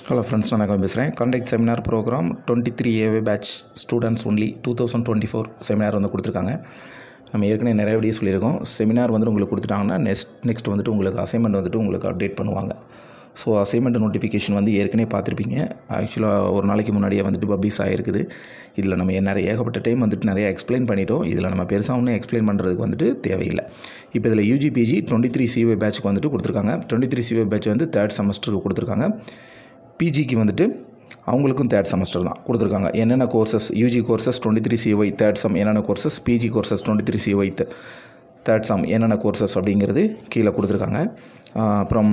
Hello friends, நான் பேசுகிறேன். Contact seminar program 23A batch students only 2024 seminar வந்து கொடுத்துருக்காங்க. நம்ம ஏற்கனவே நிறைய வீடியோ சொல்லியிருக்கோம். செமினார் வந்து உங்களுக்கு கொடுத்துட்டாங்கன்னா நெக்ஸ்ட் வந்துட்டு உங்களுக்கு அசைன்மெண்ட் வந்துட்டு உங்களுக்கு அப்டேட் பண்ணுவாங்க. ஸோ அசைன்மெண்ட் நோட்டிஃபிகேஷன் வந்து ஏற்கனவே பார்த்துருப்பீங்க. ஆக்சுவலாக ஒரு நாளைக்கு முன்னாடியே வந்துட்டு பப்ளிஷ் ஆகிருக்குது. இதில் நம்ம ஏகப்பட்ட டைம் வந்துட்டு நிறையா எக்ஸ்பிளைன் பண்ணிட்டோம். இதில் நம்ம பெருசாக ஒன்றும் எக்ஸ்பிளைன் பண்ணுறதுக்கு வந்துட்டு தேவையில்லை. இப்போ இதில் யூஜிபிஜி 23CA பேட்சுக்கு வந்துட்டு கொடுத்துருக்காங்க. 23CA பேட்ச் வந்து 3rd செமஸ்டருக்கு கொடுத்துருக்காங்க. பிஜிக்கு வந்துட்டு அவங்களுக்கும் 3rd செமஸ்டர் தான் கொடுத்துருக்காங்க. என்னென்ன courses UG courses 23CA 3rd செம் என்னென்ன courses, PG courses 23CA 3rd செம் என்னென்ன கோர்சஸ் அப்படிங்கிறது கீழே கொடுத்துருக்காங்க. அப்புறம்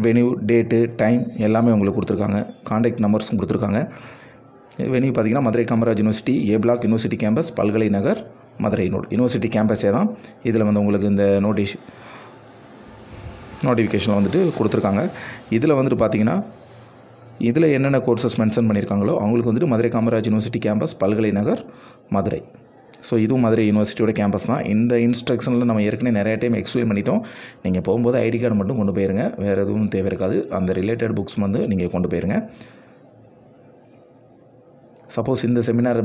வென்யூ, டேட்டு, டைம் எல்லாமே உங்களுக்கு கொடுத்துருக்காங்க. கான்டாக்ட் நம்பர்ஸும் கொடுத்துருக்காங்க. வென்யூ பார்த்திங்கன்னா Madurai Kamaraj university A black university campus, பல்கலை நகர், மதுரை யூனிவர்சிட்டி கேம்பஸே தான். இதில் வந்து உங்களுக்கு இந்த நோட்டிஃபிகேஷனில் வந்துட்டு கொடுத்துருக்காங்க. இதில் வந்துட்டு பார்த்திங்கன்னா இதில் என்னென்ன கோர்சஸ் மென்ஷன் பண்ணியிருக்காங்களோ அவங்களுக்கு வந்துட்டு மதுரை காமராஜ் யூனிவர்சிட்டி கேம்பஸ், பல்கலை நகர், மதுரை. ஸோ இதுவும் மதுரை யூனிவர்சிட்டியோட கேம்பஸ் தான். இந்த இன்ஸ்ட்ரக்ஷனில் நம்ம ஏற்கனவே நிறைய டைம் எக்ஸ்பிளைன் பண்ணிட்டோம். நீங்கள் போகும்போது ஐடி கார்டு மட்டும் கொண்டு போயிருங்க, வேறு எதுவும் தேவை இருக்காது. அந்த ரிலேட்டட் புக்ஸ் வந்து நீங்கள் கொண்டு போயிருங்க. சப்போஸ் இந்த செமினார்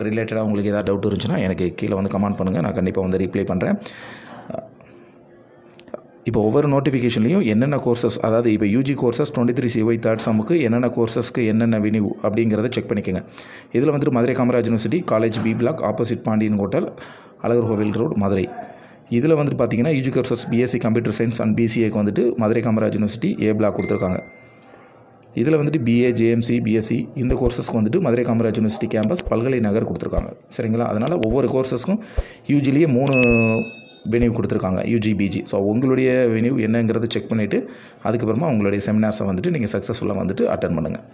ரிலேட்டடாக உங்களுக்கு ஏதாவது டவுட் இருந்துச்சுன்னா எனக்கு கீழே வந்து கமெண்ட் பண்ணுங்கள். நான் கண்டிப்பாக வந்து ரிப்ளை பண்ணுறேன். இப்போ ஒவ்வொரு நோட்டிஃபிகேஷன்லையும் என்னென்ன கோர்சஸ், அதாவது இப்போ யூஜி கோர்சஸ் 23CA 3rd செம்முக்கு என்னென்ன கோர்சஸ்க்கு என்னென்ன வென்யூ அப்படிங்கிறத செக் பண்ணிக்கோங்க. இதில் வந்துட்டு Madurai Kamaraj university college B block, opposite Pandian hotel, Alagar Kovil road, Madurai. இதில் வந்துட்டு பார்த்திங்கன்னா UG courses BSc computer science and பிசிஏக்கு வந்துட்டு Madurai Kamaraj university A block கொடுத்துருக்காங்க. இதில் வந்துட்டு பிஏ, ஜேஎம்சி, பிஎஸ்சி இந்த கோர்சஸ்க்கு வந்துட்டு மதுரை காமராஜ் யூனிவர்சிட்டி கேம்பஸ், பல்கலை நகர் கொடுத்துருக்காங்க. சரிங்களா? அதனால் ஒவ்வொரு கோர்சஸ்க்கும் யூஜிலேயே 3 வென்யூ கொடுத்துருக்காங்க, யூஜிபிஜி. ஸோ உங்களுடைய வென்யூ என்னங்கிறத செக் பண்ணிவிட்டு அதுக்கப்புறமா உங்களுடைய செமினார்ஸை வந்துட்டு நீங்கள் சக்ஸஸ்ஃபுல்லாக வந்துட்டு அட்டென்ட் பண்ணுங்கள்.